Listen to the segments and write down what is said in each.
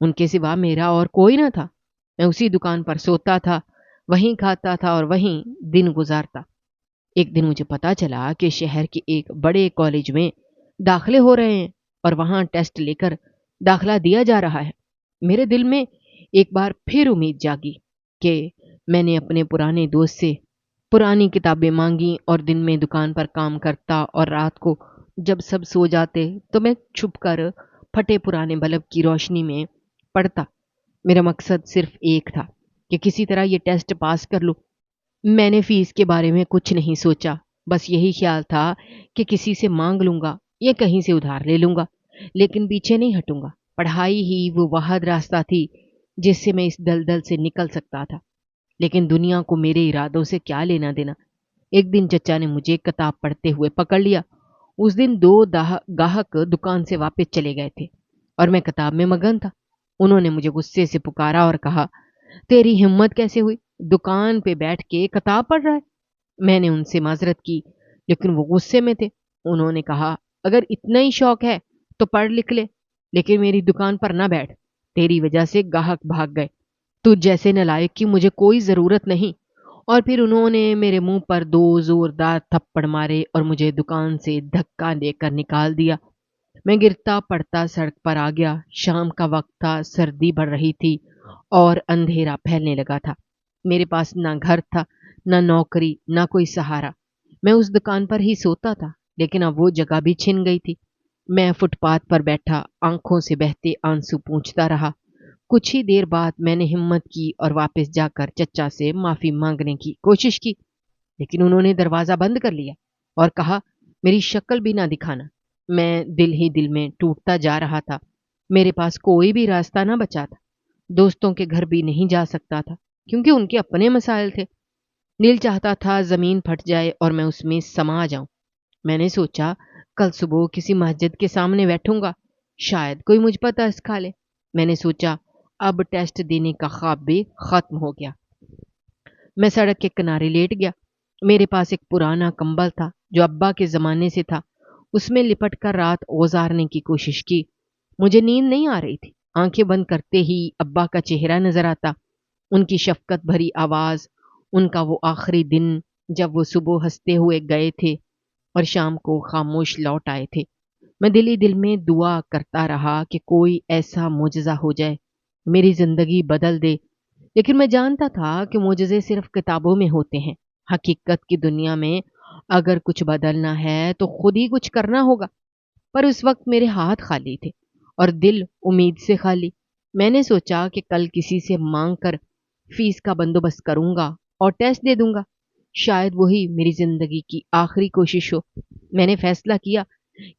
ان کے سوا میرا اور کوئی نہ تھا۔ میں اسی دکان پر سوتا تھا، وہیں کھاتا تھا اور وہیں دن گزارتا۔ ایک دن مجھے پتا چلا کہ شہر کے ایک بڑے کالج میں داخلے ہو رہے ہیں اور وہاں ٹیسٹ لے کر داخلہ دیا جا رہا ہے۔ میرے دل میں ایک بار پھر امید جاگی کہ میں نے اپنے پرانے دوست سے پرانی کتابیں مانگی اور دن میں دکان پر کام کرتا اور رات کو جب سب سو جاتے تو میں چھپ کر پھٹے پرانے بلب کی روشنی میں پڑھتا۔ میرا مقصد صرف ایک تھا کہ کسی طرح یہ ٹیسٹ پاس کر لوں۔ میں نے فیس کے بارے میں کچھ نہیں سوچا، بس یہی خیال تھا کہ کسی سے مانگ لوں گا یا کہیں سے ادھار لے لوں گا، لیکن پیچھے نہیں ہٹوں گا۔ پڑھائی ہی وہ واحد راستہ تھی جس سے میں اس دلدل سے نکل سکتا تھا، لیکن دنیا کو میرے ارادوں سے کیا لینا دینا۔ ایک دن چچا نے مجھے کتاب پڑھتے ہوئے پکڑ لیا۔ اس دن دو گاہک دکان سے واپس چلے گئے تھے اور میں کتاب میں مگن تھا۔ انہوں نے مجھے غصے سے پکارا اور کہا، تیری ہمت کیسے ہوئی؟ دکان پہ بیٹھ کے کتاب پڑھ رہا ہے؟ میں نے ان سے معذرت کی، لیکن وہ غصے میں تھے۔ انہوں نے کہا، اگر اتنا ہی شوق ہے تو پڑھ لکھ لے، لیکن میری دکان پر نہ بیٹھ، تیری وجہ سے گاہک بھاگ گئے۔ تو جیسے نالائق کی مجھے کوئی ضرورت نہیں۔ اور پھر انہوں نے میرے منہ پر دو زوردار تھپڑ مارے اور مجھے دکان سے دھکا دے کر نکال دیا۔ میں گرتا پڑتا سڑک پر آ گیا۔ شام کا وقت تھا، سردی بڑھ رہی تھی اور اندھیرا پھیلنے لگا تھا۔ میرے پاس نہ گھر تھا، نہ نوکری، نہ کوئی سہارا۔ میں اس دکان پر ہی سوتا تھا، لیکن اب وہ جگہ بھی چھن گئی تھی۔ میں فٹ پاتھ پر بیٹھا آنکھوں سے بہتے آنسو پونچھتا رہا۔ کچھ ہی دیر بعد میں نے ہمت کی اور واپس جا کر چچا سے معافی مانگنے کی کوشش کی، لیکن انہوں نے دروازہ بند کر لیا اور کہا، میری شکل بھی نہ دکھانا۔ میں دل ہی دل میں ٹوٹتا جا رہا تھا۔ میرے پاس کوئی بھی راستہ نہ بچا تھا۔ دوستوں کے گھر بھی نہیں جا سکتا تھا کیونکہ ان کے اپنے مسائل تھے۔ دل چاہتا تھا زمین پھٹ جائے اور میں اس میں سما جاؤں۔ میں نے سوچا، کل صبح کسی مسجد کے سامنے بیٹھوں گا، شاید کوئی مجھ پر ترس کھا لے۔ میں نے سوچا، اب ٹیسٹ دینے کا خواب بھی ختم ہو گیا۔ میں سڑک کے کنارے لیٹ گیا۔ میرے پاس ایک پرانا کمبل تھا جو ابا کے زمانے سے تھا۔ اس میں لپٹ کر رات گزارنے کی کوشش کی۔ مجھے نیند نہیں آ رہی تھی۔ آنکھیں بند کرتے ہی ابا کا چہرہ نظر آتا، ان کی شفقت بھری آواز، ان کا وہ آخری دن جب وہ صبح ہنستے ہوئے گئے تھے اور شام کو خاموش لوٹ آئے تھے۔ میں دل ہی دل میں دعا کرتا رہا کہ کوئی ایسا معجزہ ہو جائے، میری زندگی بدل دے۔ لیکن میں جانتا تھا کہ معجزے صرف کتابوں میں ہوتے ہیں۔ حقیقت کی دنیا میں اگر کچھ بدلنا ہے تو خود ہی کچھ کرنا ہوگا۔ پر اس وقت میرے ہاتھ خالی تھے اور دل امید سے خالی۔ میں نے سوچا کہ کل کسی سے مانگ کر فیس کا بندوبست کروں گا اور ٹیسٹ دے دوں گا، شاید وہی میری زندگی کی آخری کوشش ہو۔ میں نے فیصلہ کیا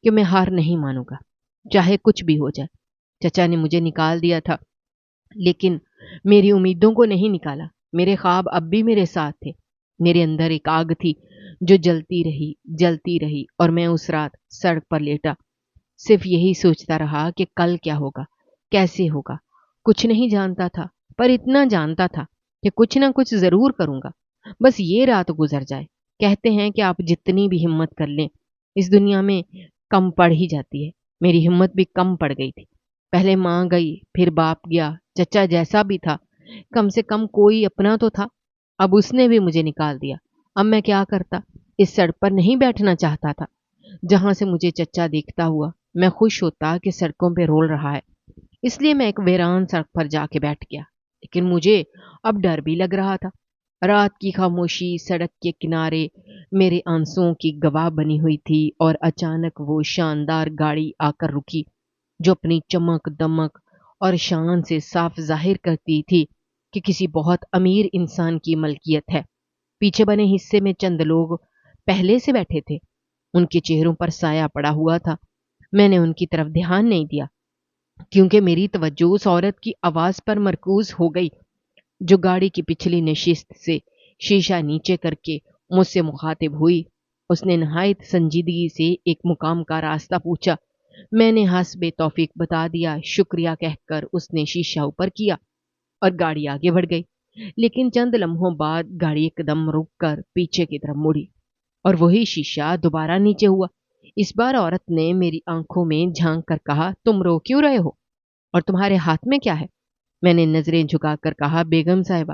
کہ میں ہار نہیں مانوں گا، چاہے کچھ بھی ہو جائے۔ چچا نے مجھے نکال دیا تھا، لیکن میری امیدوں کو نہیں نکالا۔ میرے خواب اب بھی میرے ساتھ تھے۔ میرے اندر ایک آگ تھی جو جلتی رہی اور میں اس رات سڑک پر لیٹا، صرف یہی سوچتا رہا کہ کل کیا ہوگا، کیسے ہوگا۔ کچھ نہیں جانتا تھا، پر اتنا جانتا تھا کہ کچھ نہ کچھ ضرور کروں گا، بس یہ رات گزر جائے۔ کہتے ہیں کہ آپ جتنی بھی ہمت کر لیں اس دنیا میں کم پڑ ہی جاتی ہے۔ میری ہمت بھی کم پڑ گئی تھی۔ پہلے ماں گئی، پھر باپ گیا، چچا جیسا بھی تھا کم سے کم کوئی اپنا تو تھا، اب اس نے بھی مجھے نکال دیا۔ اب میں کیا کرتا؟ اس سڑک پر نہیں بیٹھنا چاہتا تھا جہاں سے مجھے چچا دیکھتا ہوا۔ میں خوش ہوتا کہ سڑکوں پہ رول رہا ہے، اس لیے میں ایک ویران سڑک پر جا کے بیٹھ گیا، لیکن مجھے اب ڈر بھی لگ رہا تھا۔ رات کی خاموشی سڑک کے کنارے میرے آنسوؤں کی گواہ بنی ہوئی تھی اور اچانک وہ شاندار گاڑی آ کر رکی جو اپنی چمک دمک اور شان سے صاف ظاہر کرتی تھی کہ کسی بہت امیر انسان کی ملکیت ہے۔ پیچھے بنے حصے میں چند لوگ پہلے سے بیٹھے تھے، ان کے چہروں پر سایہ پڑا ہوا تھا۔ میں نے ان کی طرف دھیان نہیں دیا کیونکہ میری توجہ اس عورت کی آواز پر مرکوز ہو گئی جو گاڑی کی پچھلی نشست سے شیشہ نیچے کر کے مجھ سے مخاطب ہوئی۔ اس نے نہایت سنجیدگی سے ایک مقام کا راستہ پوچھا۔ میں نے حسب توفیق بتا دیا۔ شکریہ کہہ کر اس نے شیشہ اوپر کیا اور گاڑی آگے بڑھ گئی، لیکن چند لمحوں بعد گاڑی ایک دم رک کر پیچھے کی طرف مڑی اور وہی شیشہ دوبارہ نیچے ہوا۔ اس بار عورت نے میری آنکھوں میں جھانک کر کہا، تم رو کیوں رہے ہو؟ اور تمہارے ہاتھ میں کیا ہے؟ میں نے نظریں جھکا کر کہا، بیگم صاحبہ،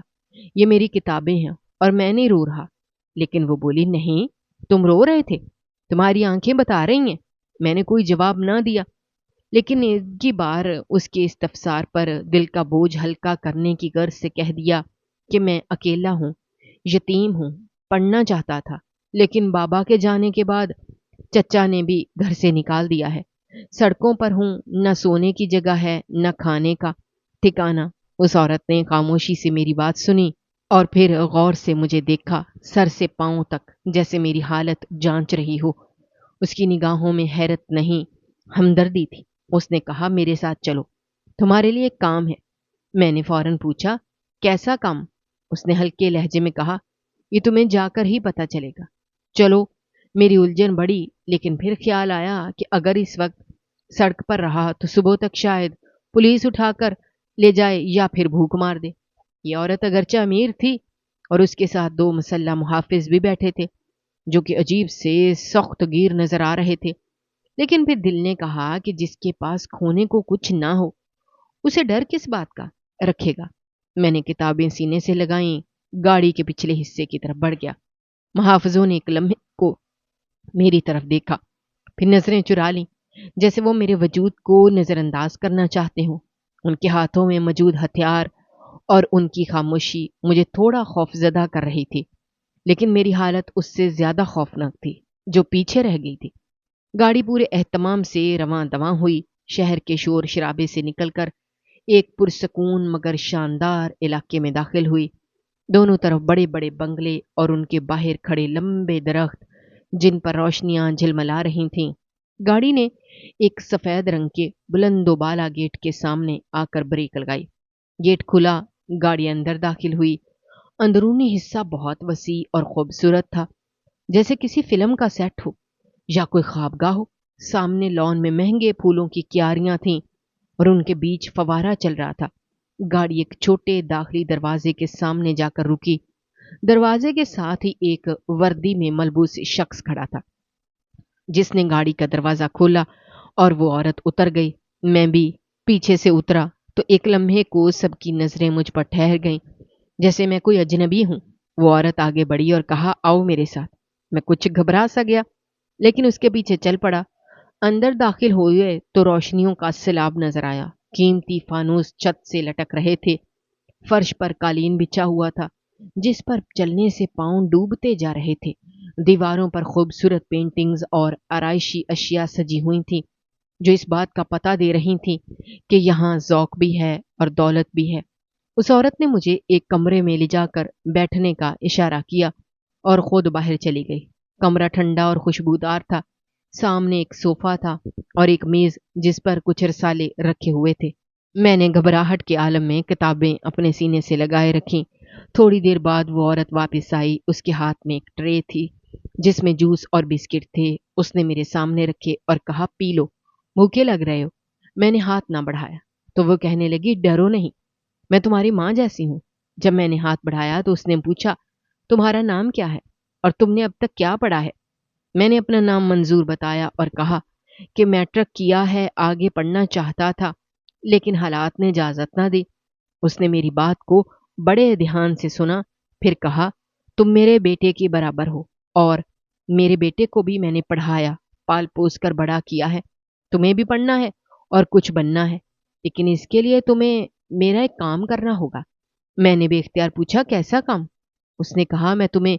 یہ میری کتابیں ہیں اور میں نہیں رو رہا۔ لیکن وہ بولی، نہیں، تم رو رہے تھے، تمہاری آنکھیں بتا رہی ہیں۔ میں نے کوئی جواب نہ دیا، لیکن ایک کی بار اس کے استفسار پر دل کا بوجھ ہلکا کرنے کی غرض سے کہہ دیا کہ میں اکیلا ہوں، یتیم ہوں، پڑھنا چاہتا تھا، لیکن بابا کے جانے کے بعد چچا نے بھی گھر سے نکال دیا ہے۔ سڑکوں پر ہوں، نہ سونے کی جگہ ہے، نہ کھانے کا ٹھکانہ۔ اس عورت نے خاموشی سے میری بات سنی اور پھر غور سے مجھے دیکھا، سر سے پاؤں تک، جیسے میری حالت جانچ رہی ہو۔ اس کی نگاہوں میں حیرت نہیں، ہمدردی تھی۔ اس نے کہا، میرے ساتھ چلو، تمہارے لیے ایک کام ہے۔ میں نے فوراً پوچھا، کیسا کام؟ اس نے ہلکے لہجے میں کہا، یہ تمہیں جا کر ہی پتہ چلے گا۔ چلو۔ میری الجھن بڑھی، لیکن پھر خیال آیا کہ اگر اس وقت سڑک پر رہا تو صبح تک شاید پولیس اٹھا کر لے جائے یا پھر بھوک مار دے۔ یہ عورت اگرچہ امیر تھی اور اس کے ساتھ 2 مسلح محافظ بھی بیٹھے تھے جو کہ عجیب سے سخت گیر نظر آ رہے تھے، لیکن پھر دل نے کہا کہ جس کے پاس کھونے کو کچھ نہ ہو اسے ڈر کس بات کا رکھے گا۔ میں نے کتابیں سینے سے لگائیں، گاڑی کے پچھلے حصے کی طرف بڑھ گیا۔ محافظوں نے ایک لمحے کو میری طرف دیکھا، پھر نظریں چرا لیں، جیسے وہ میرے وجود کو نظر انداز کرنا چاہتے ہوں۔ ان کے ہاتھوں میں موجود ہتھیار اور ان کی خاموشی مجھے تھوڑا خوف زدہ کر رہی تھی، لیکن میری حالت اس سے زیادہ خوفناک تھی جو پیچھے رہ گئی تھی۔ گاڑی پورے اہتمام سے رواں دواں ہوئی، شہر کے شور شرابے سے نکل کر ایک پرسکون مگر شاندار علاقے میں داخل ہوئی۔ دونوں طرف بڑے بڑے بنگلے اور ان کے باہر کھڑے لمبے درخت جن پر روشنیاں جھلملا رہی تھیں۔ گاڑی نے ایک سفید رنگ کے بلند و بالا گیٹ کے سامنے آ کر بریک لگائی۔ گیٹ کھلا، گاڑی اندر داخل ہوئی۔ اندرونی حصہ بہت وسیع اور خوبصورت تھا، جیسے کسی فلم کا سیٹ ہو یا کوئی خوابگاہ ہو۔ سامنے لان میں مہنگے پھولوں کی کیاریاں تھیں اور ان کے بیچ فوارہ چل رہا تھا۔ گاڑی ایک چھوٹے داخلی دروازے کے سامنے جا کر رکی۔ دروازے کے ساتھ ہی ایک وردی میں ملبوس شخص کھڑا تھا، جس نے گاڑی کا دروازہ کھولا اور وہ عورت اتر گئی۔ میں بھی پیچھے سے اترا تو ایک لمحے کو سب کی نظریں مجھ پر ٹھہر گئیں، جیسے میں کوئی اجنبی ہوں۔ وہ عورت آگے بڑھی اور کہا، آؤ میرے ساتھ۔ میں کچھ گھبرا سا گیا، لیکن اس کے پیچھے چل پڑا۔ اندر داخل ہوئے تو روشنیوں کا سیلاب نظر آیا۔ قیمتی فانوس چھت سے لٹک رہے تھے، فرش پر قالین بچھا ہوا تھا جس پر چلنے سے پاؤں ڈوبتے جا رہے تھے۔ دیواروں پر خوبصورت پینٹنگز اور آرائشی اشیاء سجی ہوئی تھیں جو اس بات کا پتہ دے رہی تھیں کہ یہاں ذوق بھی ہے اور دولت بھی ہے۔ اس عورت نے مجھے ایک کمرے میں لے جا کر بیٹھنے کا اشارہ کیا اور خود باہر چلی گئی۔ کمرہ ٹھنڈا اور خوشبودار تھا۔ سامنے ایک صوفہ تھا اور ایک میز جس پر کچھ رسالے رکھے ہوئے تھے۔ میں نے گھبراہٹ کے عالم میں کتابیں اپنے سینے سے لگائے رکھیں۔ تھوڑی دیر بعد وہ عورت واپس آئی۔ اس کے ہاتھ میں ایک ٹرے تھی جس میں جوس اور بسکٹ تھے۔ اس نے میرے سامنے رکھے اور کہا، پی لو، بھوکے لگ رہے ہو۔ میں نے ہاتھ نہ بڑھایا تو وہ کہنے لگی، ڈرو نہیں، میں تمہاری ماں جیسی ہوں۔ جب میں نے ہاتھ بڑھایا تو اس نے پوچھا، تمہارا نام کیا ہے اور تم نے اب تک کیا پڑھا ہے؟ میں نے اپنا نام منظور بتایا اور کہا کہ میٹرک کیا ہے، آگے پڑھنا چاہتا تھا لیکن حالات نے اجازت نہ دی۔ اس نے میری بات کو بڑے دھیان سے سنا، پھر کہا، تم میرے بیٹے کی برابر ہو اور میرے بیٹے کو بھی میں نے پڑھایا، پال پوس کر بڑا کیا ہے۔ تمہیں بھی پڑھنا ہے اور کچھ بننا ہے، لیکن اس کے لیے تمہیں میرا ایک کام کرنا ہوگا۔ میں نے بے اختیار پوچھا، کیسا کام؟ اس نے کہا، میں تمہیں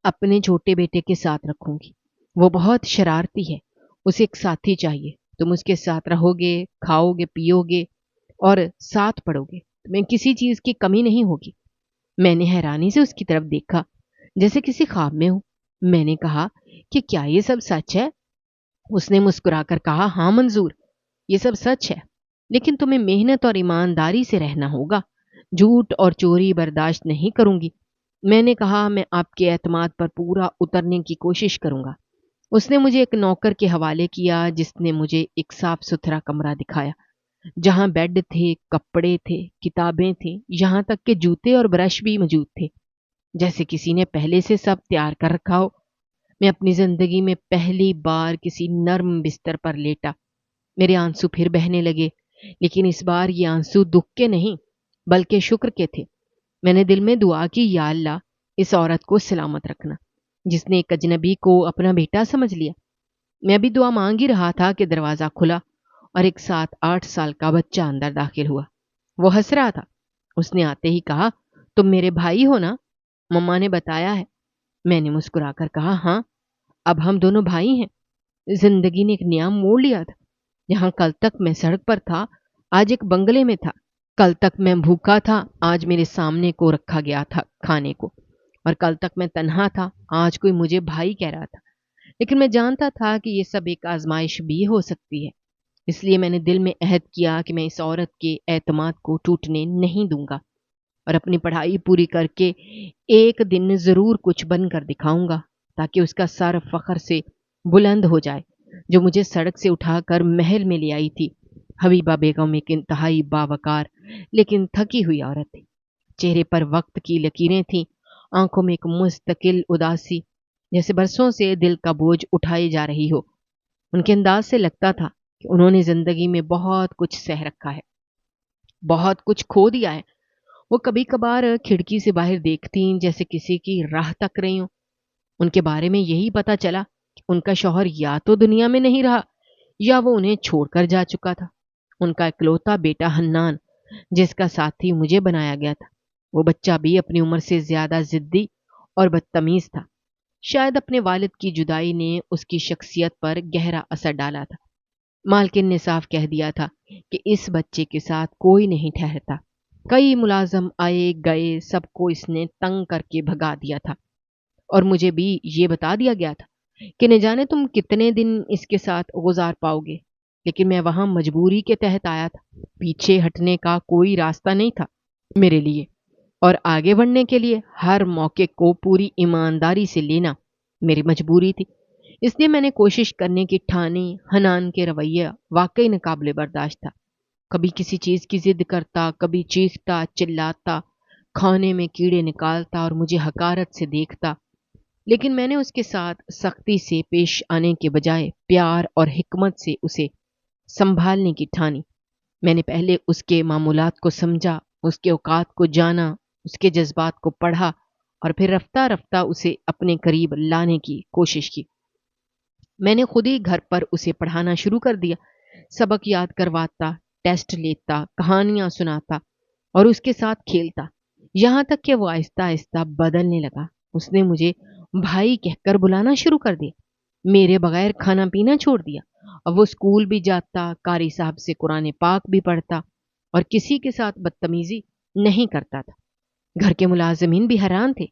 اپنے چھوٹے بیٹے کے ساتھ رکھوں گی، وہ بہت شرارتی ہے، اسے ایک ساتھی چاہیے۔ تم اس کے ساتھ رہو گے، کھاؤ گے، پیو گے اور ساتھ پڑھو گے، تمہیں کسی چیز کی کمی نہیں ہوگی۔ میں نے حیرانی سے اس کی طرف دیکھا جیسے کسی خواب میں ہوں۔ میں نے کہا کہ کیا یہ سب سچ ہے؟ اس نے مسکرا کر کہا، ہاں منظور، یہ سب سچ ہے، لیکن تمہیں محنت اور ایمانداری سے رہنا ہوگا۔ جھوٹ اور چوری برداشت نہیں کروں گی۔ میں نے کہا، میں آپ کے اعتماد پر پورا اترنے کی کوشش کروں گا۔ اس نے مجھے ایک نوکر کے حوالے کیا جس نے مجھے ایک صاف ستھرا کمرہ دکھایا جہاں بیڈ تھے، کپڑے تھے، کتابیں تھیں، یہاں تک کہ جوتے اور برش بھی موجود تھے، جیسے کسی نے پہلے سے سب تیار کر رکھا ہو۔ میں اپنی زندگی میں پہلی بار کسی نرم بستر پر لیٹا۔ میرے آنسو پھر بہنے لگے، لیکن اس بار یہ آنسو دکھ کے نہیں بلکہ شکر کے تھے۔ میں نے دل میں دعا کی، یا اللہ اس عورت کو سلامت رکھنا جس نے ایک اجنبی کو اپنا بیٹا سمجھ لیا۔ میں بھی دعا مانگ ہی رہا تھا کہ دروازہ کھلا اور ایک 7-8 سال کا بچہ اندر داخل ہوا۔ وہ ہنس رہا تھا۔ اس نے آتے ہی کہا، تم میرے بھائی ہو نا؟ مما نے بتایا ہے۔ میں نے مسکرا کر کہا، ہاں اب ہم دونوں بھائی ہیں۔ زندگی نے ایک نیا موڑ لیا تھا۔ جہاں کل تک میں سڑک پر تھا آج ایک بنگلے میں تھا۔ کل تک میں بھوکا تھا آج میرے سامنے کو رکھا گیا تھا کھانے کو، اور کل تک میں تنہا تھا آج کوئی مجھے بھائی کہہ رہا تھا۔ لیکن میں جانتا تھا کہ یہ سب ایک آزمائش بھی ہو سکتی ہے، اس لیے میں نے دل میں عہد کیا کہ میں اس عورت کے اعتماد کو ٹوٹنے نہیں دوں گا، اور اپنی پڑھائی پوری کر کے ایک دن ضرور کچھ بن کر دکھاؤں گا تاکہ اس کا سر فخر سے بلند ہو جائے۔ جو مجھے سڑک سے اٹھا کر محل میں لے آئی تھی حبیبہ بیگم ایک انتہائی باوقار لیکن تھکی ہوئی عورت تھی۔ چہرے پر وقت کی لکیریں تھیں، آنکھوں میں ایک مستقل اداسی، جیسے برسوں سے دل کا بوجھ اٹھائی جا رہی ہو۔ ان کے انداز سے لگتا تھا کہ انہوں نے زندگی میں بہت کچھ سہ رکھا ہے، بہت کچھ کھو دیا ہے۔ وہ کبھی کبھار کھڑکی سے باہر دیکھتی جیسے کسی کی راہ تک رہی ہوں۔ ان کے بارے میں یہی پتا چلا کہ ان کا شوہر یا تو دنیا میں نہیں رہا یا وہ انہیں چھوڑ کر جا چکا تھا۔ ان کا اکلوتا بیٹا حنان جس کا ساتھی مجھے بنایا گیا تھا، وہ بچہ بھی اپنی عمر سے زیادہ ضدی اور بدتمیز تھا۔ شاید اپنے والد کی جدائی نے اس کی شخصیت پر گہرا اثر ڈالا تھا۔ مالکن نے صاف کہہ دیا تھا کہ اس بچے کے ساتھ کوئی نہیں ٹھہرتا۔ کئی ملازم آئے گئے، سب کو اس نے تنگ کر کے بھگا دیا تھا، اور مجھے بھی یہ بتا دیا گیا تھا کہ نہ جانے تم کتنے دن اس کے ساتھ گزار پاؤ گے۔ لیکن میں وہاں مجبوری کے تحت آیا تھا، پیچھے ہٹنے کا کوئی راستہ نہیں تھا میرے لیے، اور آگے بڑھنے کے لیے ہر موقع کو پوری ایمانداری سے لینا میری مجبوری تھی۔ اس لیے میں نے کوشش کرنے کی ٹھانی۔ حنان کے رویہ واقعی ناقابل برداشت تھا۔ کبھی کسی چیز کی ضد کرتا، کبھی چیختا چلاتا، کھانے میں کیڑے نکالتا اور مجھے حقارت سے دیکھتا۔ لیکن میں نے اس کے ساتھ سختی سے پیش آنے کے بجائے پیار اور حکمت سے اسے سنبھالنے کی ٹھانی۔ میں نے پہلے اس کے معمولات کو سمجھا، اس کے اوقات کو جانا، اس کے جذبات کو پڑھا، اور پھر رفتہ رفتہ اسے اپنے قریب لانے کی کوشش کی۔ میں نے خود ہی گھر پر اسے پڑھانا شروع کر دیا، سبق یاد کرواتا، ٹیسٹ لیتا، کہانیاں سناتا اور اس کے ساتھ کھیلتا، یہاں تک کہ وہ آہستہ آہستہ بدلنے لگا۔ اس نے مجھے بھائی کہہ کر بلانا شروع کر دیا، میرے بغیر کھانا پینا چھوڑ دیا، اور وہ اسکول بھی جاتا، قاری صاحب سے قرآن پاک بھی پڑھتا، اور کسی کے ساتھ بدتمیزی نہیں کرتا تھا۔ گھر کے ملازمین بھی حیران تھے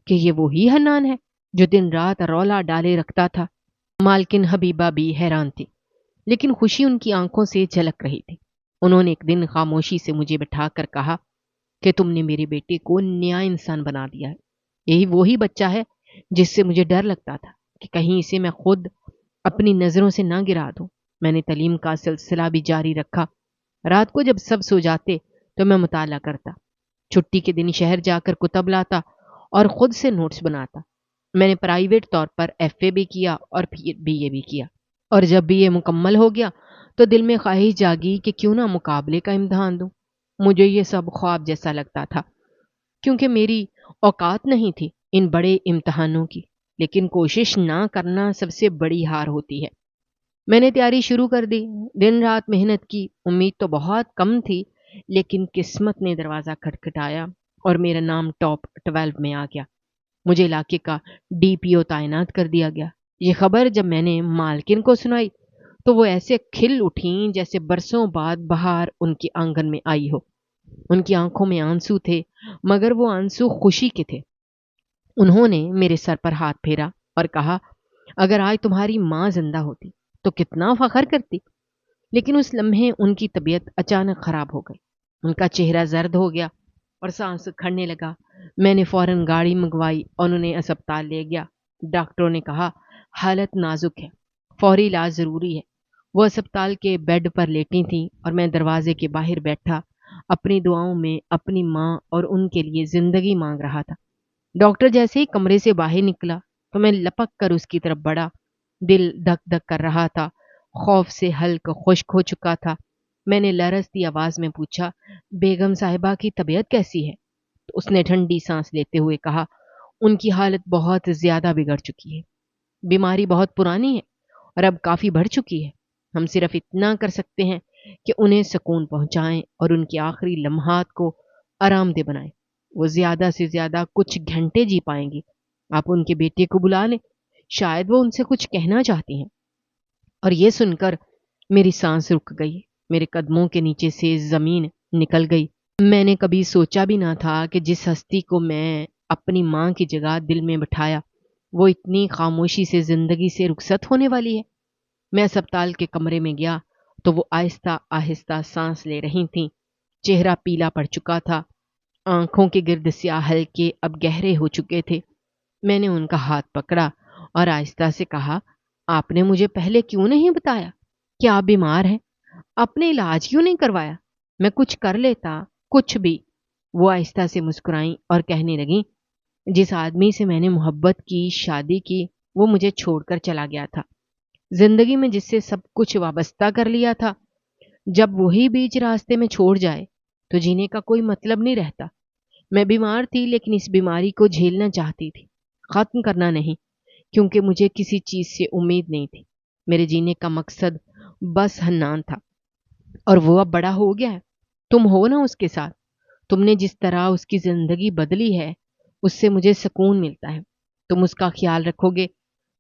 کہ یہ وہی حنان ہے جو دن رات رولا ڈالے رکھتا تھا۔ مالکن حبیبہ بھی حیران تھی، لیکن خوشی ان کی آنکھوں سے جھلک رہی تھی۔ انہوں نے ایک دن خاموشی سے مجھے بٹھا کر کہا کہ تم نے میرے بیٹے کو نیا انسان بنا دیا ہے۔ یہی وہی بچہ ہے جس سے مجھے ڈر لگتا تھا کہ کہیں اسے میں خود اپنی نظروں سے نہ گرا دوں۔ میں نے تعلیم کا سلسلہ بھی جاری رکھا۔ رات کو جب سب سو جاتے تو میں مطالعہ کرتا، چھٹی کے دن شہر جا کر کتب لاتا اور خود سے نوٹس بناتا۔ میں نے پرائیویٹ طور پر ایف اے بھی کیا اور پھر بی اے بھی کیا، اور جب بھی یہ مکمل ہو گیا تو دل میں خواہش جاگی کہ کیوں نہ مقابلے کا امتحان دوں۔ مجھے یہ سب خواب جیسا لگتا تھا کیونکہ میری اوقات نہیں تھی ان بڑے امتحانوں کی، لیکن کوشش نہ کرنا سب سے بڑی ہار ہوتی ہے۔ میں نے تیاری شروع کر دی، دن رات محنت کی۔ امید تو بہت کم تھی، لیکن قسمت نے دروازہ کھٹکھٹایا اور میرا نام ٹاپ 12 میں آ گیا۔ مجھے علاقے کا ڈی پی او تعینات کر دیا گیا۔ یہ خبر جب میں نے مالکن کو سنائی تو وہ ایسے کھل اٹھیں جیسے برسوں بعد بہار ان کے آنگن میں آئی ہو۔ ان کی آنکھوں میں آنسو تھے، مگر وہ آنسو خوشی کے تھے۔ انہوں نے میرے سر پر ہاتھ پھیرا اور کہا، اگر آج تمہاری ماں زندہ ہوتی تو کتنا فخر کرتی۔ لیکن اس لمحے ان کی طبیعت اچانک خراب ہو گئی۔ ان کا چہرہ زرد ہو گیا اور سانس کھڑنے لگا۔ میں نے فوراً گاڑی منگوائی اور انہیں اسپتال لے گیا۔ ڈاکٹروں نے کہا حالت نازک ہے، فوری علاج ضروری ہے۔ وہ اسپتال کے بیڈ پر لیٹی تھیں اور میں دروازے کے باہر بیٹھا اپنی دعاؤں میں اپنی ماں اور ان کے لیے زندگی مانگ رہا تھا۔ ڈاکٹر جیسے ہی کمرے سے باہر نکلا تو میں لپک کر اس کی طرف بڑھا۔ دل دھک دھک کر رہا تھا، خوف سے حلق خشک ہو چکا تھا۔ میں نے لرزتی آواز میں پوچھا، بیگم صاحبہ کی طبیعت کیسی ہے؟ تو اس نے ٹھنڈی سانس لیتے ہوئے کہا، ان کی حالت بہت زیادہ بگڑ چکی ہے، بیماری بہت پرانی ہے اور اب کافی بڑھ چکی ہے۔ ہم صرف اتنا کر سکتے ہیں کہ انہیں سکون پہنچائیں اور ان کے آخری لمحات کو آرام دہ بنائیں۔ وہ زیادہ سے زیادہ کچھ گھنٹے جی پائیں گی۔ آپ ان کے بیٹے کو بلا لیں، شاید وہ ان سے کچھ کہنا چاہتی ہیں۔ اور یہ سن کر میری سانس رک گئی، میرے قدموں کے نیچے سے زمین نکل گئی۔ میں نے کبھی سوچا بھی نہ تھا کہ جس ہستی کو میں اپنی ماں کی جگہ دل میں بٹھایا، وہ اتنی خاموشی سے زندگی سے رخصت ہونے والی ہے۔ میں اسپتال کے کمرے میں گیا تو وہ آہستہ آہستہ سانس لے رہی تھیں۔ چہرہ پیلا پڑ چکا تھا، آنکھوں کے گرد سیاہ حلقے اب گہرے ہو چکے تھے۔ میں نے ان کا ہاتھ پکڑا اور آہستہ سے کہا، آپ نے مجھے پہلے کیوں نہیں بتایا کہ آپ بیمار ہیں؟ آپ نے علاج کیوں نہیں کروایا؟ میں کچھ کر لیتا، کچھ بھی۔ وہ آہستہ سے مسکرائیں اور کہنے لگیں، جس آدمی سے میں نے محبت کی، شادی کی، وہ مجھے چھوڑ کر چلا گیا تھا۔ زندگی میں جس سے سب کچھ وابستہ کر لیا تھا، جب وہی بیچ راستے میں چھوڑ جائے تو جینے کا کوئی مطلب نہیں رہتا۔ میں بیمار تھی لیکن اس بیماری کو جھیلنا چاہتی تھی، ختم کرنا نہیں، کیونکہ مجھے کسی چیز سے امید نہیں تھی۔ میرے جینے کا مقصد بس حنان تھا، اور وہ اب بڑا ہو گیا ہے۔ تم ہو نا اس کے ساتھ، تم نے جس طرح اس کی زندگی بدلی ہے، اس سے مجھے سکون ملتا ہے۔ تم اس کا خیال رکھو گے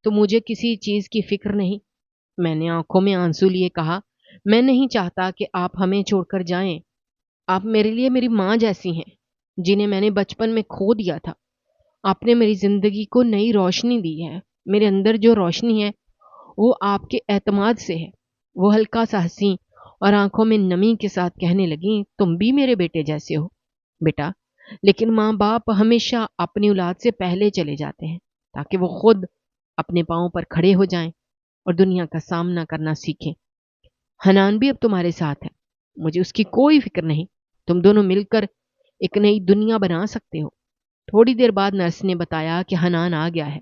تو مجھے کسی چیز کی فکر نہیں۔ میں نے آنکھوں میں آنسو لیے کہا، میں نہیں چاہتا کہ آپ ہمیں چھوڑ کر جائیں۔ آپ میرے لیے میری ماں جیسی ہیں، جنہیں میں نے بچپن میں کھو دیا تھا۔ آپ نے میری زندگی کو نئی روشنی دی ہے۔ میرے اندر جو روشنی ہے وہ آپ کے اعتماد سے ہے۔ وہ ہلکا سا ہنسی اور آنکھوں میں نمی کے ساتھ کہنے لگیں، تم بھی میرے بیٹے جیسے ہو بیٹا، لیکن ماں باپ ہمیشہ اپنی اولاد سے پہلے چلے جاتے ہیں تاکہ وہ خود اپنے پاؤں پر کھڑے ہو جائیں اور دنیا کا سامنا کرنا سیکھیں۔ حنان بھی اب تمہارے ساتھ ہے، مجھے اس کی کوئی فکر نہیں۔ تم دونوں مل کر ایک نئی دنیا بنا سکتے ہو۔ تھوڑی دیر بعد نرس نے بتایا کہ حنان آ گیا ہے۔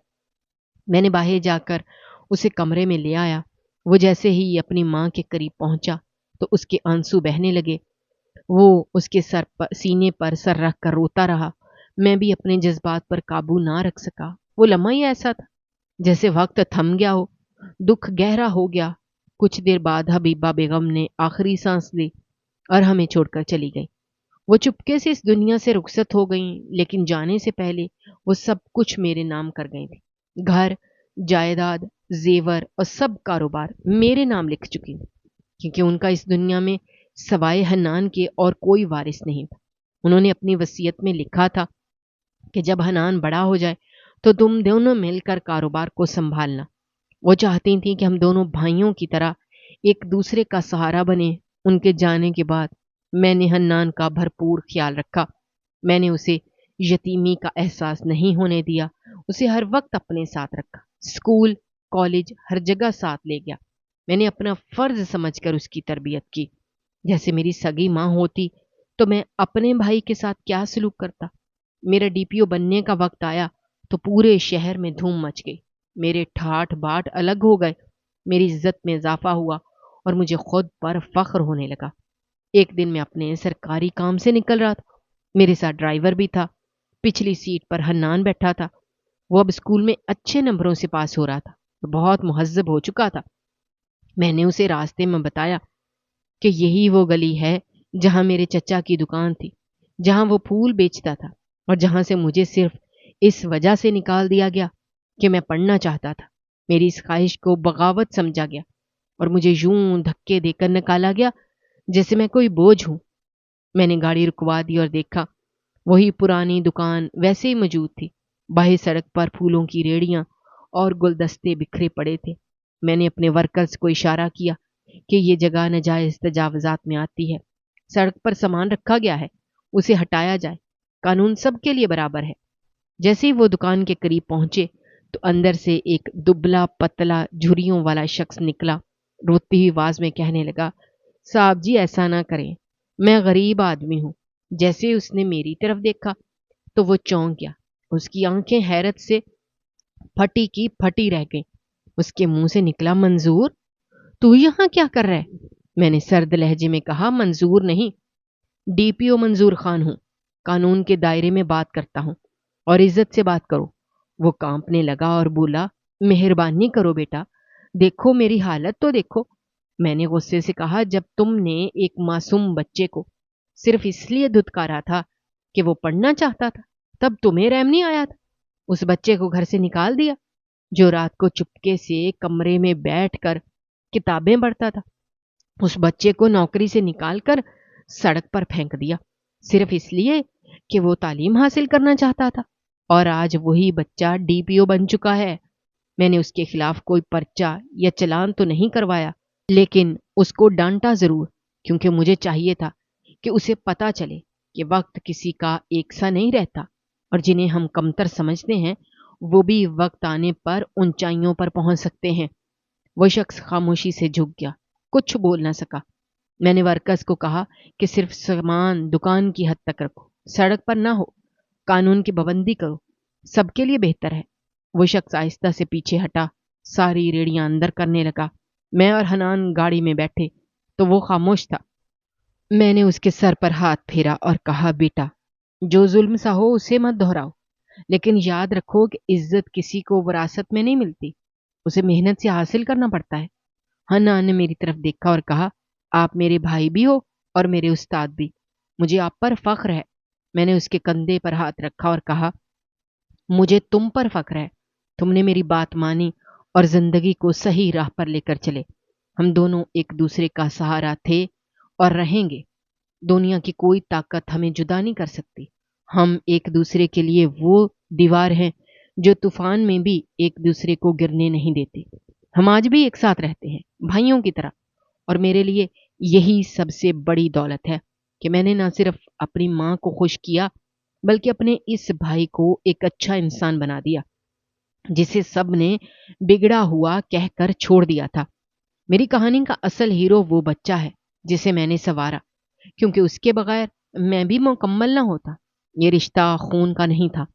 میں نے باہر جا کر اسے کمرے میں لے آیا۔ وہ جیسے ہی اپنی ماں کے قریب پہنچا تو اس کے آنسو بہنے لگے۔ وہ اس کے سینے پر سر رکھ کر روتا رہا۔ میں بھی اپنے جذبات پر قابو نہ رکھ سکا۔ وہ لمحہ ہی ایسا تھا جیسے وقت تھم گیا ہو، دکھ گہرا ہو گیا۔ کچھ دیر بعد حبیبہ بیگم نے آخری سانس لی اور ہمیں چھوڑ کر چلی گئی۔ وہ چپکے سے اس دنیا سے رخصت ہو گئیں، لیکن جانے سے پہلے وہ سب کچھ میرے نام کر گئی تھی۔ گھر، جائیداد، زیور اور سب کاروبار میرے نام لکھ چکی تھی، کیونکہ ان کا اس دنیا میں سوائے حنان کے اور کوئی وارث نہیں تھا۔ انہوں نے اپنی وصیت میں لکھا تھا کہ جب حنان بڑا ہو جائے تو تم دونوں مل کر کاروبار کو سنبھالنا۔ وہ چاہتی تھیں کہ ہم دونوں بھائیوں کی طرح ایک دوسرے کا سہارا بنیں۔ ان کے جانے کے بعد میں نے حنان کا بھرپور خیال رکھا۔ میں نے اسے یتیمی کا احساس نہیں ہونے دیا، اسے ہر وقت اپنے ساتھ رکھا، اسکول، کالج، ہر جگہ ساتھ لے گیا۔ میں نے اپنا فرض سمجھ کر اس کی تربیت کی۔ جیسے میری سگی ماں ہوتی تو میں اپنے بھائی کے ساتھ کیا سلوک کرتا۔ میرا ڈی پی او بننے کا وقت آیا تو پورے شہر میں دھوم مچ گئی۔ میرے ٹھاٹ باٹ الگ ہو گئے، میری عزت میں اضافہ ہوا اور مجھے خود پر فخر ہونے لگا۔ ایک دن میں اپنے سرکاری کام سے نکل رہا تھا، میرے ساتھ ڈرائیور بھی تھا۔ پچھلی سیٹ پر حنان بیٹھا تھا۔ وہ اب اسکول میں اچھے نمبروں سے پاس ہو رہا تھا، بہت مہذب ہو چکا تھا۔ میں نے اسے راستے میں بتایا کہ یہی وہ گلی ہے جہاں میرے چچا کی دکان تھی، جہاں وہ پھول بیچتا تھا، اور جہاں سے مجھے صرف اس وجہ سے نکال دیا گیا کہ میں پڑھنا چاہتا تھا۔ میری اس خواہش کو بغاوت سمجھا گیا اور مجھے یوں دھکے دے کر نکالا گیا جیسے میں کوئی بوجھ ہوں۔ میں نے گاڑی رکوا دی اور دیکھا وہی پرانی دکان ویسے ہی موجود تھی۔ باہر سڑک پر پھولوں کی ریڑیاں اور گلدستے بکھرے پڑے تھے۔ میں نے اپنے ورکرز کو اشارہ کیا کہ یہ جگہ ناجائز تجاوزات میں آتی ہے، سڑک پر سامان رکھا گیا ہے، اسے ہٹایا جائے، قانون سب کے لیے برابر ہے۔ جیسے ہی وہ دکان کے قریب پہنچے تو اندر سے ایک دبلا پتلا جھریوں والا شخص نکلا، روتی ہوئی آواز میں کہنے لگا، صاحب جی ایسا نہ کریں، میں غریب آدمی ہوں۔ جیسے اس نے میری طرف دیکھا تو وہ چونک گیا، اس کی آنکھیں حیرت سے پھٹی کی پھٹی رہ گئیں۔ اس کے منہ سے نکلا، منظور تو یہاں کیا کر رہا ہے؟ میں نے سرد لہجے میں کہا، منظور نہیں، ڈی پی او منظور خان ہوں، قانون کے دائرے میں بات کرتا ہوں، اور عزت سے بات کرو۔ وہ کانپنے لگا اور بولا، مہربانی کرو بیٹا، دیکھو میری حالت تو دیکھو۔ میں نے غصے سے کہا، جب تم نے ایک معصوم بچے کو صرف اس لیے دھتکارا تھا کہ وہ پڑھنا چاہتا تھا، تب تمہیں رحم نہیں آیا تھا؟ اس بچے کو گھر سے نکال دیا جو رات کو چپکے سے کمرے میں بیٹھ کر کتابیں پڑھتا تھا۔ اس بچے کو نوکری سے نکال کر سڑک پر پھینک دیا صرف اس لیے کہ وہ تعلیم حاصل کرنا چاہتا تھا، اور آج وہی بچہ ڈی پی او بن چکا ہے۔ میں نے اس کے خلاف کوئی پرچہ یا چلان تو نہیں کروایا، لیکن اس کو ڈانٹا ضرور، کیونکہ مجھے چاہیے تھا کہ اسے پتا چلے کہ وقت کسی کا ایک سا نہیں رہتا، اور جنہیں ہم کمتر سمجھتے ہیں وہ بھی وقت آنے پر اونچائیوں پر پہنچ سکتے ہیں۔ وہ شخص خاموشی سے جھک گیا، کچھ بول نہ سکا۔ میں نے ورکرز کو کہا کہ صرف سامان دکان کی حد تک رکھو، سڑک پر نہ ہو، قانون کی پابندی کرو، سب کے لیے بہتر ہے۔ وہ شخص آہستہ سے پیچھے ہٹا، ساری ریڑیاں اندر کرنے لگا۔ میں اور حنان گاڑی میں بیٹھے تو وہ خاموش تھا۔ میں نے اس کے سر پر ہاتھ پھیرا اور کہا، بیٹا، جو ظلم سا ہو اسے مت دہراؤ، لیکن یاد رکھو کہ عزت کسی کو وراثت میں نہیں ملتی، اسے محنت سے حاصل کرنا پڑتا ہے۔ حنان نے میری طرف دیکھا اور کہا، آپ میرے بھائی بھی ہو اور میرے استاد بھی، مجھے آپ پر فخر ہے۔ میں نے اس کے کندھے پر ہاتھ رکھا اور کہا، مجھے تم پر فخر ہے، تم نے میری بات مانی اور زندگی کو صحیح راہ پر لے کر چلے۔ ہم دونوں ایک دوسرے کا سہارا تھے اور رہیں گے۔ دنیا کی کوئی طاقت ہمیں جدا نہیں کر سکتی۔ ہم ایک دوسرے کے لیے وہ دیوار ہیں جو طوفان میں بھی ایک دوسرے کو گرنے نہیں دیتے۔ ہم آج بھی ایک ساتھ رہتے ہیں، بھائیوں کی طرح، اور میرے لیے یہی سب سے بڑی دولت ہے کہ میں نے نہ صرف اپنی ماں کو خوش کیا بلکہ اپنے اس بھائی کو ایک اچھا انسان بنا دیا جسے سب نے بگڑا ہوا کہہ کر چھوڑ دیا تھا۔ میری کہانی کا اصل ہیرو وہ بچہ ہے جسے میں نے سنوارا، کیونکہ اس کے بغیر میں بھی مکمل نہ ہوتا۔ یہ رشتہ خون کا نہیں تھا،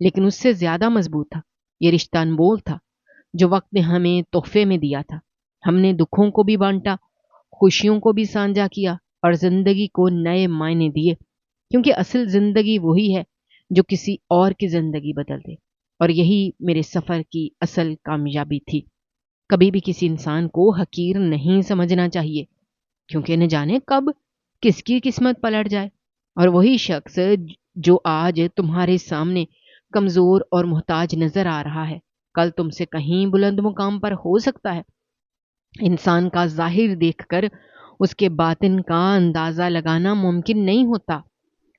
لیکن اس سے زیادہ مضبوط تھا۔ یہ رشتہ انمول تھا جو وقت نے ہمیں تحفے میں دیا تھا۔ ہم نے دکھوں کو بھی بانٹا، خوشیوں کو بھی سانجھا کیا، اور زندگی کو نئے معنی دیے، کیونکہ اصل زندگی وہی ہے جو کسی اور کی زندگی بدل دے، اور یہی میرے سفر کی اصل کامیابی تھی۔ کبھی بھی کسی انسان کو حقیر نہیں سمجھنا چاہیے، کیونکہ نہ جانے کب کس کی قسمت پلٹ جائے، اور وہی شخص جو آج تمہارے سامنے کمزور اور محتاج نظر آ رہا ہے کل تم سے کہیں بلند مقام پر ہو سکتا ہے۔ انسان کا ظاہر دیکھ کر اس کے باطن کا اندازہ لگانا ممکن نہیں ہوتا،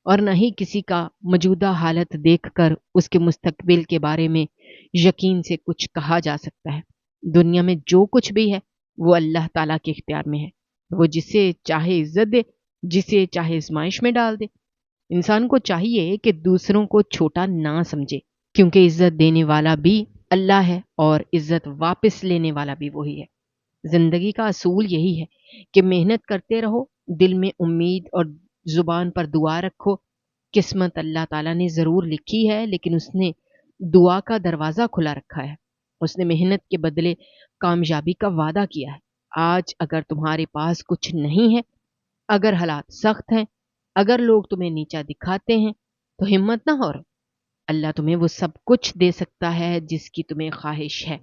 اور نہ ہی کسی کا موجودہ حالت دیکھ کر اس کے مستقبل کے بارے میں یقین سے کچھ کہا جا سکتا ہے۔ دنیا میں جو کچھ بھی ہے وہ اللہ تعالیٰ کے اختیار میں ہے۔ وہ جسے چاہے عزت دے، جسے چاہے آزمائش میں ڈال دے۔ انسان کو چاہیے کہ دوسروں کو چھوٹا نہ سمجھے، کیونکہ عزت دینے والا بھی اللہ ہے اور عزت واپس لینے والا بھی وہی ہے۔ زندگی کا اصول یہی ہے کہ محنت کرتے رہو، دل میں امید اور زبان پر دعا رکھو۔ قسمت اللہ تعالیٰ نے ضرور لکھی ہے، لیکن اس نے دعا کا دروازہ کھلا رکھا ہے۔ اس نے محنت کے بدلے کامیابی کا وعدہ کیا ہے۔ آج اگر تمہارے پاس کچھ نہیں ہے، اگر حالات سخت ہیں، اگر لوگ تمہیں نیچا دکھاتے ہیں، تو ہمت نہ ہو۔ اللہ تمہیں وہ سب کچھ دے سکتا ہے جس کی تمہیں خواہش ہے،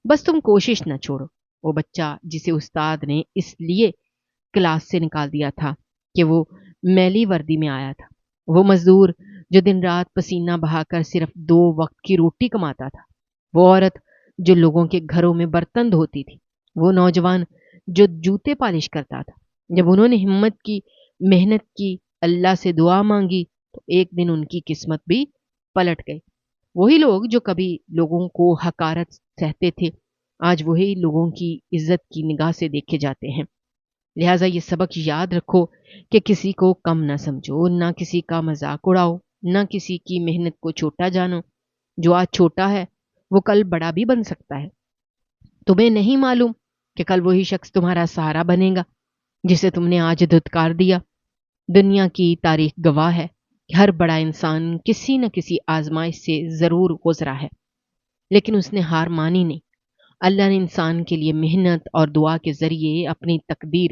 بس تم کوشش نہ چھوڑو۔ وہ بچہ جسے استاد نے اس لیے کلاس سے نکال دیا تھا کہ وہ میلی وردی میں آیا تھا، وہ مزدور جو دن رات پسینہ بہا کر صرف 2 وقت کی روٹی کماتا تھا، وہ عورت جو لوگوں کے گھروں میں برتن دھوتی تھی، وہ نوجوان جو جوتے پالش کرتا تھا، جب انہوں نے ہمت کی، محنت کی، اللہ سے دعا مانگی، تو ایک دن ان کی قسمت بھی پلٹ گئی۔ وہی لوگ جو کبھی لوگوں کو حقارت سہتے تھے، آج وہی لوگوں کی عزت کی نگاہ سے دیکھے جاتے ہیں۔ لہٰذا یہ سبق یاد رکھو کہ کسی کو کم نہ سمجھو، نہ کسی کا مذاق اڑاؤ، نہ کسی کی محنت کو چھوٹا جانو۔ جو آج چھوٹا ہے وہ کل بڑا بھی بن سکتا ہے۔ تمہیں نہیں معلوم کہ کل وہی شخص تمہارا سہارا بنے گا جسے تم نے آج دھتکار دیا۔ دنیا کی تاریخ گواہ ہے کہ ہر بڑا انسان کسی نہ کسی آزمائش سے ضرور گزرا ہے، لیکن اس نے ہار مانی نہیں۔ اللہ نے انسان کے لیے محنت اور دعا کے ذریعے اپنی تقدیر